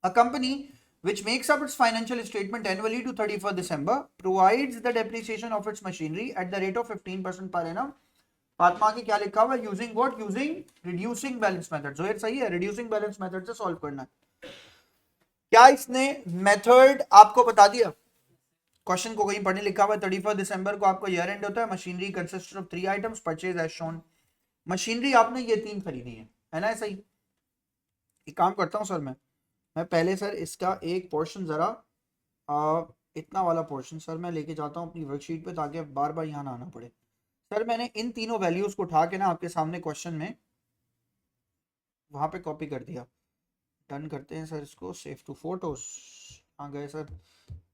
A company which makes up its financial statement annually to 31st December provides the depreciation of its machinery at the rate of 15% per annum। Fatima की क्या लिखा हुआ है? Using what? Using reducing balance method. Johor सही है, रिड्यूसिंग बैलेंस मेथड से सॉल्व करना है। क्या इसने मेथड आपको बता दिया? क्वेश्चन को कहीं पढ़ने लिखा हुआ है 31 दिसंबर को आपको ईयर एंड होता है। Machinery consist of 3 items purchase as shown. Machinery आपने ये 3 खरीदी है ना? ऐसा ही एक काम करता हूँ सर, मैं पहले सर इसका एक पोर्शन जरा इतना वाला पोर्शन सर मैं लेके जाता हूँ अपनी वर्कशीट पे, ताकि बार बार यहाँ ना आना पड़े। सर मैंने इन तीनों वैल्यूज को उठा के ना आपके सामने क्वेश्चन में वहां पे कॉपी कर दिया। डन करते हैं सर इसको, सेव टू फोटोज। आ गए सर।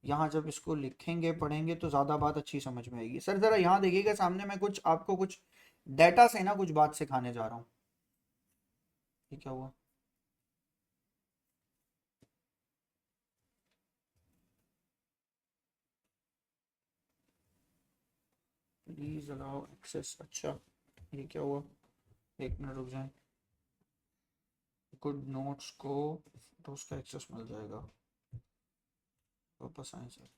यहाँ जब इसको लिखेंगे पढ़ेंगे तो ज़्यादा बात अच्छी समझ में आएगी। सर ज़रा यहाँ देखिएगा सामने, मैं कुछ आपको कुछ डेटा से ना कुछ बात सिखाने जा रहा हूँ। ये क्या हुआ? Please allow access. अच्छा ये क्या हुआ, एक मिनट रुक जाए। गुड नोट्स को तो उसका एक्सेस मिल जाएगा, वापस आए सर।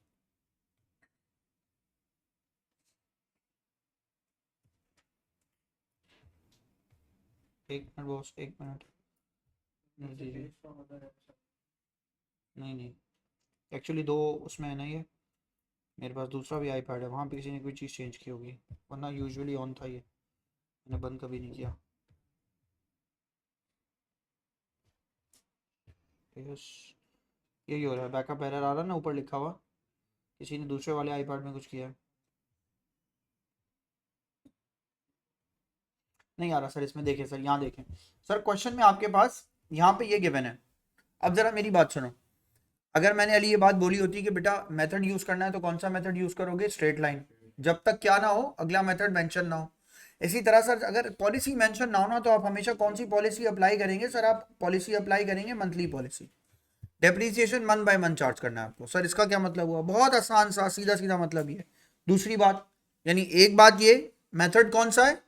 एक मिनट बॉस, एक मिनट दीजिए। नहीं नहीं, एक्चुअली दो उसमें है ना ये, मेरे पास दूसरा भी आईपैड है, वहाँ पे किसी ने कोई चीज़ चेंज की होगी, वरना यूजुअली ऑन था ये, मैंने बंद कभी नहीं किया। यस, यही हो रहा है, बैकअप एरर आ रहा है ना ऊपर लिखा हुआ, किसी ने दूसरे वाले आईपैड में कुछ किया है। नहीं आ रहा सर, इसमें देखें सर, यहाँ देखें सर, क्वेश्चन में आपके पास यहाँ पे ये गिवन है। अब जरा मेरी बात सुनो, अगर मैंने अली ये बात बोली होती कि बेटा मेथड यूज करना है तो कौन सा मेथड यूज करोगे, स्ट्रेट लाइन, जब तक क्या ना हो अगला मेथड मेंशन ना हो। इसी तरह सर अगर पॉलिसी मेंशन ना हो ना, तो आप हमेशा कौन सी पॉलिसी अप्लाई करेंगे सर, आप पॉलिसी अप्लाई करेंगे monthly policy. Depreciation month by month charge करना है आपको। सर इसका क्या मतलब हुआ, बहुत आसान सा सीधा सीधा मतलब ये। दूसरी बात, यानी एक बात ये, मेथड कौन सा है,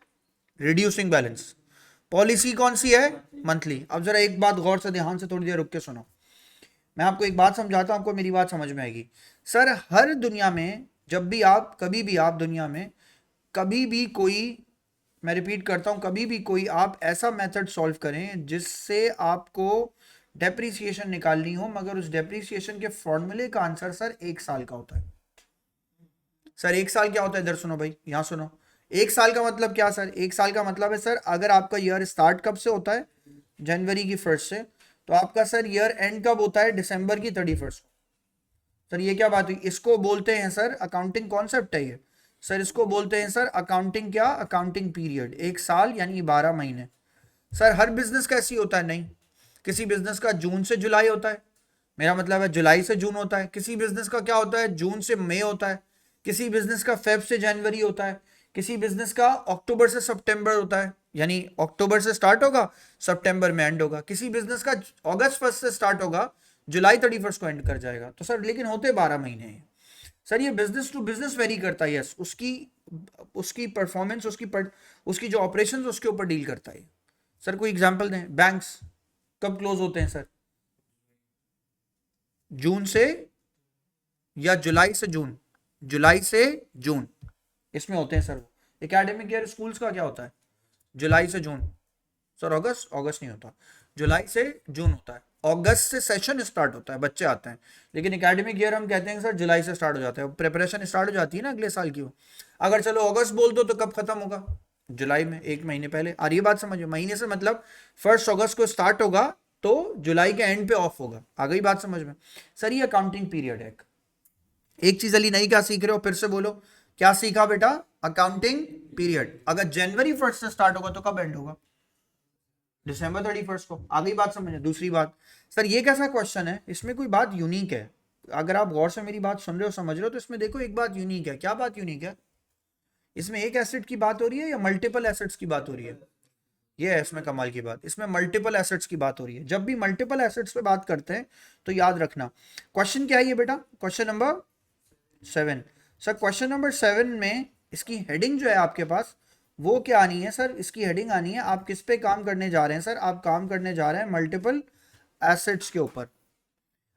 रिड्यूसिंग बैलेंस, पॉलिसी कौन सी है, मंथली। अब जरा एक बात गौर से ध्यान से थोड़ी देर रुक के सुनो, मैं आपको एक बात समझाता हूं, आपको मेरी बात समझ में आएगी। सर हर दुनिया में जब भी आप, कभी भी आप दुनिया में कभी भी कोई, मैं रिपीट करता हूं, कभी भी कोई आप ऐसा मेथड सॉल्व करें जिससे आपको डेप्रीसिएशन निकालनी हो, मगर उस डेप्रीसिएशन के फॉर्मूले का आंसर सर 1 साल का होता है। सर 1 साल क्या होता है, इधर सुनो भाई, यहां सुनो। 1 साल का मतलब क्या सर, 1 साल का मतलब है सर, अगर आपका ईयर स्टार्ट कब से होता है, जनवरी की 1st से, तो आपका सर ईयर एंड कब होता है, दिसंबर की 31st। सर ये क्या बात हुई, इसको बोलते हैं सर अकाउंटिंग कॉन्सेप्ट है ये। सर इसको बोलते हैं सर अकाउंटिंग, क्या, अकाउंटिंग पीरियड, 1 साल यानी 12 महीने। सर हर बिजनेस का ऐसी होता है, नहीं, किसी बिजनेस का जून से जुलाई होता है, मेरा मतलब है जुलाई से जून होता है। किसी बिजनेस का क्या होता है, जून से मई होता है। किसी बिजनेस का फेब से जनवरी होता है। किसी बिजनेस का अक्टूबर से सितंबर होता है, यानी अक्टूबर से स्टार्ट होगा, सितंबर में एंड होगा। किसी बिजनेस का अगस्त 1 से स्टार्ट होगा, जुलाई 31 को एंड कर जाएगा। तो सर लेकिन होते 12 महीने हैं। सर ये बिजनेस टू बिजनेस वेरी करता है, यस, उसकी उसकी परफॉर्मेंस, उसकी जो ऑपरेशन उसके ऊपर डील करता है। सर कोई एग्जांपल दें, बैंक्स कब क्लोज होते हैं सर, जून से या जुलाई से जून, जुलाई से जून इसमें होते हैं सर। एकेडमिक ईयर स्कूल्स का क्या होता है, जुलाई से जून। सर अगस्त, अगस्त नहीं होता, जुलाई से जून होता है। अगस्त से सेशन स्टार्ट होता है, बच्चे आते हैं, लेकिन एकेडमिक ईयर हम कहते हैं सर जुलाई से स्टार्ट हो जाता है, प्रिपरेशन स्टार्ट हो जाती है ना अगले साल की वो। अगर चलो अगस्त बोल दो तो कब खत्म होगा, जुलाई में, 1 महीने पहले। और ये बात समझो, महीने से मतलब 1 अगस्त को स्टार्ट होगा तो जुलाई के एंड पे ऑफ होगा। आ गई बात समझ में। सर ये अकाउंटिंग पीरियड है। एक चीज अली नहीं क्या सीख रहे हो, फिर से बोलो, क्या सीखा बेटा, अकाउंटिंग पीरियड। अगर जनवरी 1 से स्टार्ट होगा तो कब एंड होगा, दिसंबर 31 को। आ गई बात समझ। दूसरी बात, सर ये कैसा क्वेश्चन है, इसमें कोई बात यूनिक है। अगर आप गौर से मेरी बात सुन रहे हो, समझ रहे हो, तो इसमें देखो एक बात यूनिक है। क्या बात यूनिक है, इसमें एक एसेट की बात हो रही है या मल्टीपल एसेट्स की बात हो रही है। ये है इसमें कमाल की बात, इसमें मल्टीपल एसेट्स की बात हो रही है। जब भी मल्टीपल एसेट्स पे बात करते हैं तो याद रखना, क्वेश्चन क्या है ये बेटा, question number 7। Sir question number 7 में इसकी हेडिंग जो है आपके पास, वो क्या आनी है सर, इसकी हेडिंग आनी है, आप किस पे काम करने जा रहे हैं सर, आप काम करने जा रहे हैं मल्टीपल एसेट्स के ऊपर।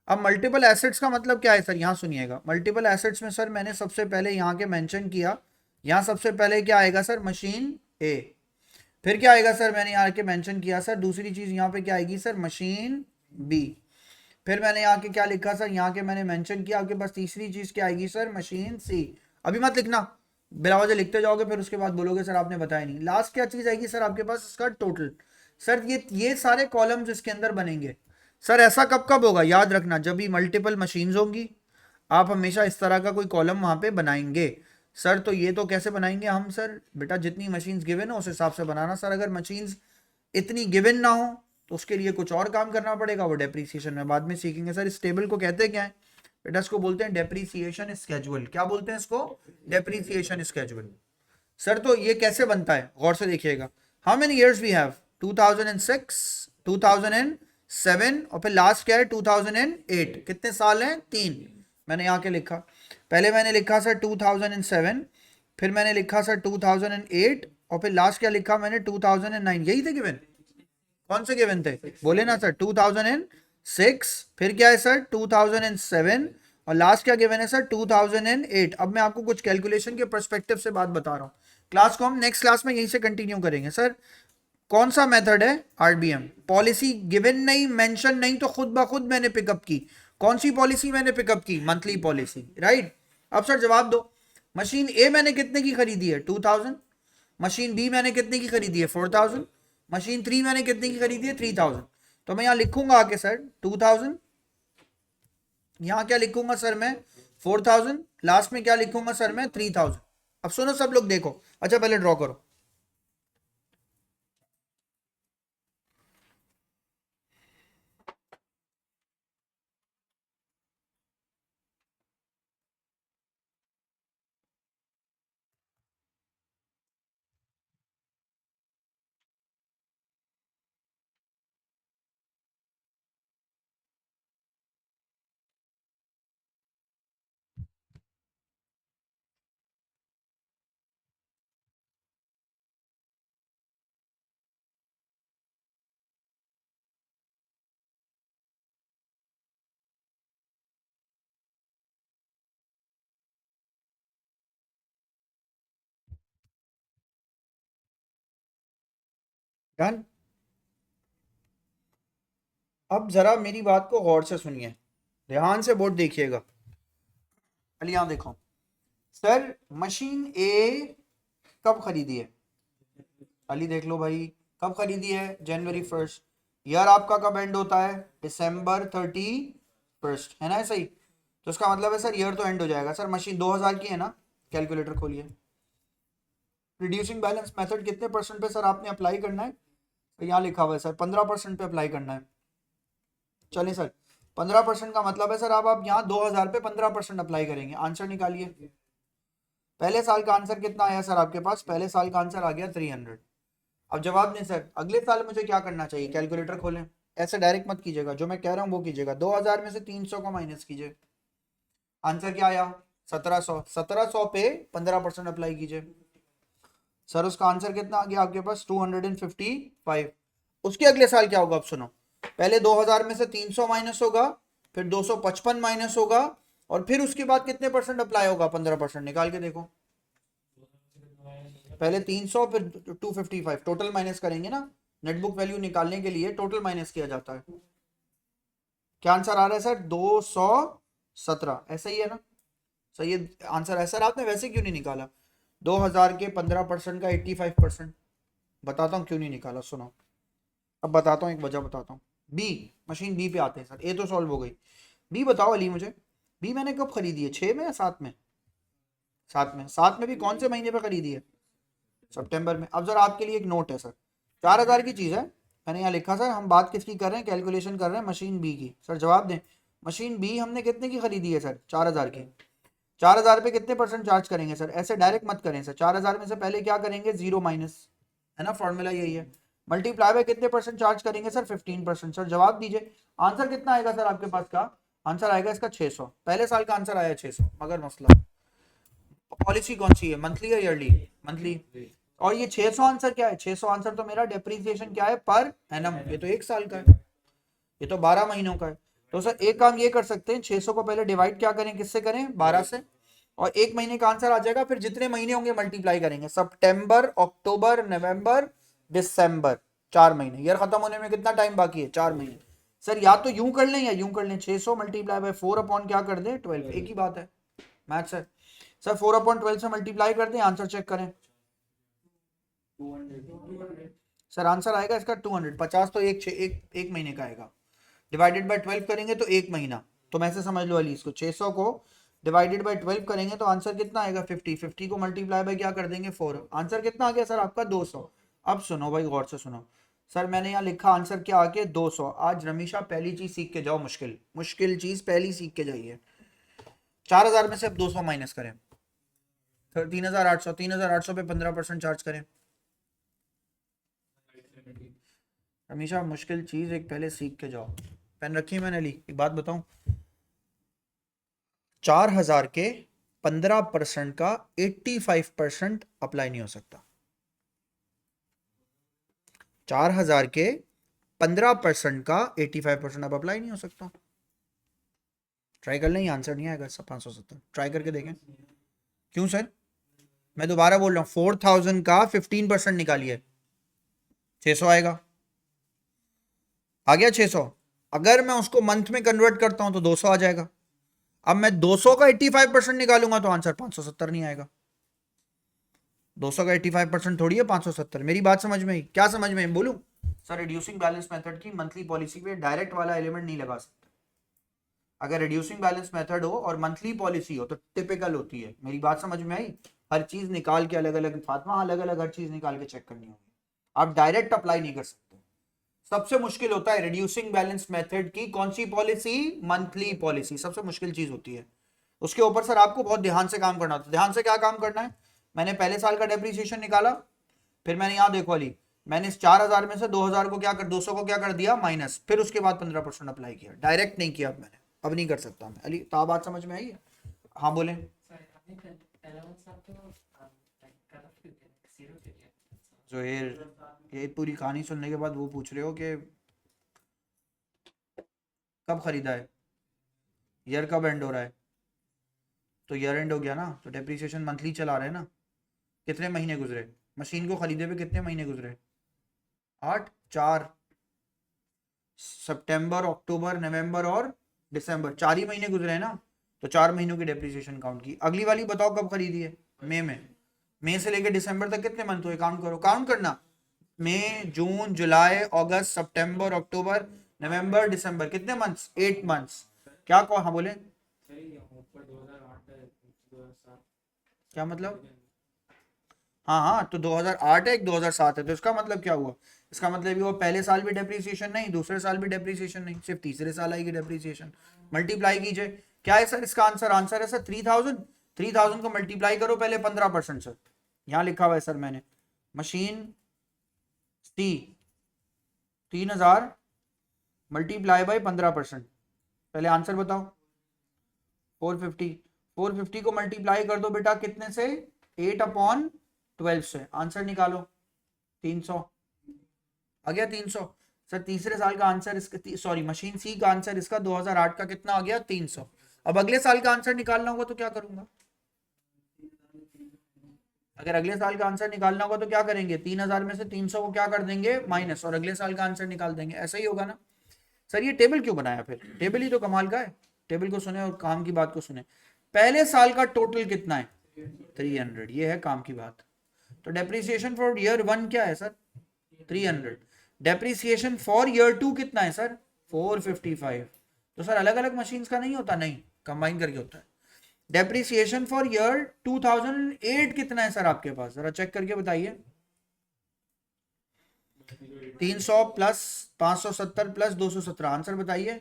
अब मल्टीपल एसेट्स का मतलब क्या है सर, यहाँ सुनिएगा। मल्टीपल एसेट्स में सर मैंने सबसे पहले यहाँ के मेंशन किया, यहाँ सबसे पहले क्या आएगा सर, मशीन ए। फिर क्या आएगा सर, मैंने यहाँ के मेंशन किया सर, दूसरी चीज यहाँ पे क्या आएगी सर, मशीन बी। फिर मैंने यहाँ के क्या लिखा सर, यहाँ के मैंने मेंशन किया, आपके पास तीसरी चीज क्या आएगी सर, मशीन सी। अभी मत लिखना, बिला वजह लिखते जाओगे, फिर उसके बाद बोलोगे सर आपने बताया नहीं। लास्ट क्या चीज आएगी सर आपके पास, इसका टोटल। सर ये सारे कॉलम्स इसके अंदर बनेंगे। सर ऐसा कब कब होगा, याद रखना, जब भी मल्टीपल मशीन्स होंगी, आप हमेशा इस तरह का कोई कॉलम वहां पे बनाएंगे। सर तो ये तो कैसे बनाएंगे हम सर, बेटा जितनी मशीन्स गिवन है उस हिसाब से बनाना। सर अगर मशीन्स इतनी गिवन ना हो तो उसके लिए कुछ और काम करना पड़ेगा, वो डेप्रीसिएशन में बाद में सीखेंगे। सर इस टेबल को कहते हैं क्या है बेटा, इसको बोलते हैं डेप्रीसिएशन स्केड्यूल। क्या बोलते हैं इसको, डेप्रीसिएशन स्केड्यूल। सर तो ये कैसे बनता है, गौर से देखिएगा। How many years we have, 2006, 2007 और फिर लास्ट क्या है 2008। कितने साल हैं, 3। मैंने यहाँ के लिखा, पहले मैंने लिखा सर 2007, फिर मैंने लिखा सर 2008 और फिर लास्ट क्या लिखा मैंने 2009। यही थे गिवन? कौन से गिवन थे बोले ना सर? 2006, फिर क्या है सर 2007 और लास्ट क्या गिवन है सर 2008। अब मैं आपको कुछ कैलकुलेशन के पर्सपेक्टिव से बात बता रहा हूँ। क्लास को हम नेक्स्ट क्लास में यहीं से कंटिन्यू करेंगे सर। कौन सा मेथड है? आरबीएम। पॉलिसी गिवन नहीं, मेंशन नहीं, तो खुद ब खुद मैंने पिकअप की। कौन सी पॉलिसी मैंने पिकअप की? Monthly policy, right. अब सर जवाब दो, मशीन ए मैंने कितने की खरीदी है? 2000। मशीन बी मैंने कितने की खरीदी है? 4000। मशीन 3 मैंने कितने की खरीदी है? 3000। तो मैं यहां लिखूंगा आके सर 2000, यहां क्या लिखूंगा सर मैं? 4000। लास्ट में क्या लिखूंगा सर मैं? 3000। अब सुनो सब लोग देखो, अच्छा पहले ड्रॉ करो। डन। अब जरा मेरी बात को गौर से सुनिए, ध्यान से बोर्ड देखिएगा। अली यहां देखो सर, मशीन ए कब खरीदी है? अली देख लो भाई, कब खरीदी है? January 1। ईयर आपका कब एंड होता है? December 31, है ना? सही। तो इसका मतलब है सर ईयर तो एंड हो जाएगा सर। मशीन 2000 की है ना? कैलकुलेटर खोलिए। रिड्यूसिंग बैलेंस मेथड कितने परसेंट पे सर आपने अप्लाई करना है? तो यहाँ लिखा हुआ है सर 15% पे अप्लाई करना है। चलिए सर, 15% का मतलब है सर आप यहाँ 2000 पे 15% अप्लाई करेंगे। आंसर निकालिए। पहले साल का आंसर कितना आया सर आपके पास? पहले साल का आंसर आ गया 300। अब जवाब दें सर, अगले साल मुझे क्या करना चाहिए? कैलकुलेटर खोलें, ऐसे डायरेक्ट मत कीजिएगा, जो मैं कह रहा हूँ वो कीजिएगा। 2000 में से 300 को माइनस कीजिए। आंसर क्या आया? 1700। 1700 पे 15% अप्लाई कीजिए। सर उसका आंसर कितना आ गया आपके पास? 255। उसके अगले साल क्या होगा? अब सुनो, पहले 2000 में से 300 माइनस होगा, फिर 255 माइनस होगा, और फिर उसके बाद कितने परसेंट अप्लाई होगा? 15%। निकाल के देखो। पहले 300 फिर 255, टोटल माइनस करेंगे ना। नेटबुक वैल्यू निकालने के लिए टोटल माइनस किया जाता है। क्या आंसर आ रहा है सर? 217। ऐसा ही है ना? सही है आंसर है सर। आपने वैसे क्यों नहीं निकाला? 2000 के 15% का 85%। बताता हूँ क्यों नहीं निकाला, सुनो। अब बताता हूँ, एक वजह बताता हूँ। बी, मशीन बी पे आते हैं सर। ए तो सॉल्व हो गई। बी बताओ अली मुझे, बी मैंने कब खरीदी है? 6 में या 7 में? 7 में। 7 में भी कौन से महीने पे खरीदी है? सितंबर में। अब जरा आपके लिए एक नोट है सर, 4000 की चीज़ है। मैंने यहाँ लिखा सर, हम बात किसकी कर रहे हैं? कैलकुलेशन कर रहे हैं मशीन बी की। सर जवाब दें, मशीन बी हमने कितने की खरीदी है सर? 4000 की। 4000 पे कितने परसेंट चार्ज करेंगे सर? ऐसे डायरेक्ट मत करें सर। 4000 में से पहले क्या करेंगे? जीरो माइनस, है ना? फॉर्मूला यही है। मल्टीप्लाई बाय कितने परसेंट चार्ज करेंगे सर? 15%। सर जवाब दीजिए, आंसर कितना आएगा सर आपके पास का? आंसर आएगा इसका 600। पहले साल का आंसर आया 600। मगर मसला, पॉलिसी कौन सी है? मंथली या ईयरली? मंथली। और ये 600 आंसर क्या है? 600 आंसर तो मेरा डेप्रीसिएशन क्या है? Per annum. ये तो एक साल का है, ये तो 12 महीनों का है। तो सर एक काम ये कर सकते हैं, 600 को पहले डिवाइड क्या करें? किससे करें? 12 से। और एक महीने का आंसर आ जाएगा, फिर जितने महीने होंगे मल्टीप्लाई करेंगे। सितंबर, अक्टूबर, नवंबर, दिसंबर, 4 महीने। ईयर खत्म होने में कितना टाइम बाकी है? 4 महीने। सर या तो यूं कर लें या यूं कर लें, 600 मल्टीप्लाई बाय 4 अपॉन क्या कर दें? 12। एक ही बात है। मैथ सर 4 अपॉन 12 से मल्टीप्लाई कर दें, आंसर चेक करें। सर आंसर आएगा इसका 200। 50 तो एक महीने का आएगा, डिवाइडेड बाय 12 करेंगे तो एक महीना। तो मैं से समझ लो अली, इसको 600 को डिवाइडेड बाय 12 करेंगे तो आंसर कितना आएगा? 50। 50 को मल्टीप्लाई बाय क्या कर देंगे? 4। आंसर कितना आ गया सर आपका? 200। अब सुनो भाई, गौर से सुनो सर, मैंने यहाँ लिखा आंसर क्या आ गया? 200। आज रमीशा पहली चीज सीख के जाओ, मुश्किल मुश्किल चीज पहली सीख के जाइए। 4000 में से अब 200 माइनस करें, 3800। 3800 पे 15% चार्ज करें। हमेशा मुश्किल चीज एक पहले सीख के जाओ। पेन रखी मैंने ली, एक बात बताऊं, 4000 के 15% का 85% अप्लाई नहीं हो सकता। 4000 के 15% का 85% अब अप्लाई नहीं हो सकता। ट्राई कर लें, आंसर नहीं आएगा 570। ट्राई करके देखें। क्यों सर? मैं दोबारा बोल रहा हूं, 4000 का 15% निकालिए, 600 आएगा। आ गया 600। अगर मैं उसको मंथ में कन्वर्ट करता हूं तो 200 आ जाएगा। अब मैं 200 का 85% निकालूंगा तो आंसर 570 नहीं आएगा। 200 का 85% थोड़ी है 570। मेरी बात समझ में आई? क्या समझ में आई बोलूं? सर रिड्यूसिंग बैलेंस मेथड की मंथली पॉलिसी पे डायरेक्ट वाला एलिमेंट नहीं लगा सकते। अगर रिड्यूसिंग बैलेंस मेथड हो और मंथली पॉलिसी हो तो टिपिकल होती है। मेरी बात समझ में आई? हर चीज निकाल के अलग अलग, फातिमा अलग अलग हर चीज निकाल के चेक करनी होगी। आप डायरेक्ट अप्लाई नहीं कर सकते। सबसे मुश्किल होता है रिड्यूसिंग बैलेंस मेथड की कौन सी पॉलिसी? मंथली पॉलिसी सबसे मुश्किल चीज होती है। उसके ऊपर सर आपको बहुत ध्यान से काम करना होता है। ध्यान से क्या काम करना है? मैंने पहले साल का डेप्रीसिएशन निकाला, फिर मैंने यहाँ देखो अली, मैंने इस 4000 में से 2000 को क्या कर 200 को क्या कर दिया माइनस, फिर उसके बाद 15% अप्लाई किया। डायरेक्ट नहीं किया अब मैंने, अब नहीं कर सकता मैं। अली तो बात समझ में आई है? हाँ बोले। जो ये पूरी कहानी सुनने के बाद वो पूछ रहे हो कि कब खरीदा है, ईयर कब एंड हो रहा है? तो ईयर एंड हो गया ना, तो डेप्रीसिएशन मंथली चला रहे हैं ना। कितने महीने गुजरे मशीन को खरीदे हुए? कितने महीने गुजरे? 8, 4 सितंबर, अक्टूबर, नवंबर और दिसंबर, 4 ही महीने गुजरे हैं ना। तो 4 महीनों की डेप्रीसिएशन काउंट की। अगली वाली बताओ कब खरीदी है? मई में। मई से लेकर दिसंबर तक कितने मंथ हुए? काउंट करो, काउंट करना। मई, जून, जुलाई, अगस्त, सितंबर, अक्टूबर, नवंबर, दिसंबर, कितने मंथ्स? 8 मंथ्स। क्या कहो? हाँ बोले। क्या मतलब? हाँ हाँ, तो 2008 है, एक 2007 है, तो इसका मतलब क्या हुआ? इसका मतलब वो पहले साल भी डेप्रीसिएशन नहीं, दूसरे साल भी डेप्रीसिएशन नहीं, सिर्फ तीसरे साल आएगी डेप्रीसिएशन। मल्टीप्लाई कीजिए। क्या है सर इसका आंसर? आंसर है सर 3000। 3000 को मल्टीप्लाई करो पहले 15%। सर यहाँ लिखा हुआ है सर मैंने, मशीन सी 3000 मल्टीप्लाई बाई 15%। पहले आंसर बताओ। 450। 450 को मल्टीप्लाई कर दो बेटा कितने से? 8/12 से। आंसर निकालो। 300 आ गया। 300। सर तीसरे साल का आंसर इसका, सॉरी मशीन सी का आंसर इसका 2008 का कितना आ गया? 300। अब अगले साल का आंसर निकालना होगा तो क्या करूंगा? अगर अगले साल का आंसर निकालना होगा तो क्या करेंगे? 3000 में से 300 को क्या कर देंगे? माइनस, और अगले साल का आंसर निकाल देंगे। ऐसा ही होगा ना सर। ये टेबल क्यों बनाया? फिर टेबल ही तो कमाल का है। टेबल को सुने और काम की बात को सुने। पहले साल का टोटल कितना है? 300। ये है काम की बात। तो डेप्रीसिएशन फॉर ईयर 1 क्या है सर? 300। डेप्रीसिएशन फॉर ईयर 2 कितना है सर? 455। तो सर अलग अलग मशीन्स का नहीं होता? नहीं, कंबाइन करके होता है। डेप्रीसिएशन फॉर ईयर 2008 कितना है सर आपके पास? जरा चेक करके बताइए। 300 प्लस 570 प्लस 217, आंसर बताइए।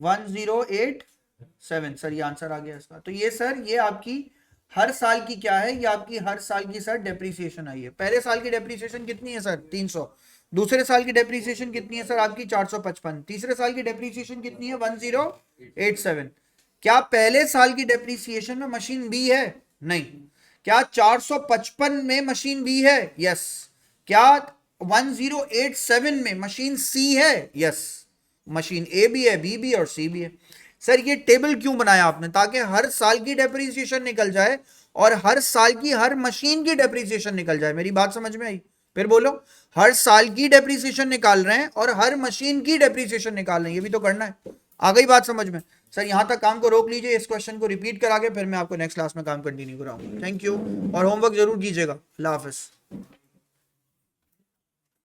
1087। सर ये आंसर आ गया इसका। तो ये सर ये आपकी हर साल की क्या है? ये आपकी हर साल की सर डेप्रीसिएशन आई है। पहले साल की डेप्रीसिएशन कितनी है सर? 300। दूसरे साल की डेप्रीसिएशन कितनी है सर आपकी? 455। तीसरे साल की डेप्रीसिएशन कितनी है? 1087। क्या पहले साल की डेप्रीसिएशन में मशीन बी है? नहीं। क्या 455 में मशीन बी है? यस। क्या 1087 में मशीन सी है? यस। मशीन ए भी है, बी भी और सी भी है। सर ये टेबल क्यों बनाया आपने? ताकि हर साल की डेप्रीसिएशन निकल जाए और हर साल की हर मशीन की डेप्रीसिएशन निकल जाए। मेरी बात समझ में आई? फिर बोलो। हर साल की डेप्रीसिएशन निकाल रहे हैं और हर मशीन की डेप्रीसिएशन निकाल रहे हैं, ये भी तो करना है। आ गई बात समझ में? सर यहां तक काम को रोक लीजिए, इस क्वेश्चन को रिपीट करा के फिर मैं आपको नेक्स्ट क्लास में काम कंटिन्यू कराऊंगा। थैंक यू, और होमवर्क जरूर कीजिएगा। अल्लाह हाफिज।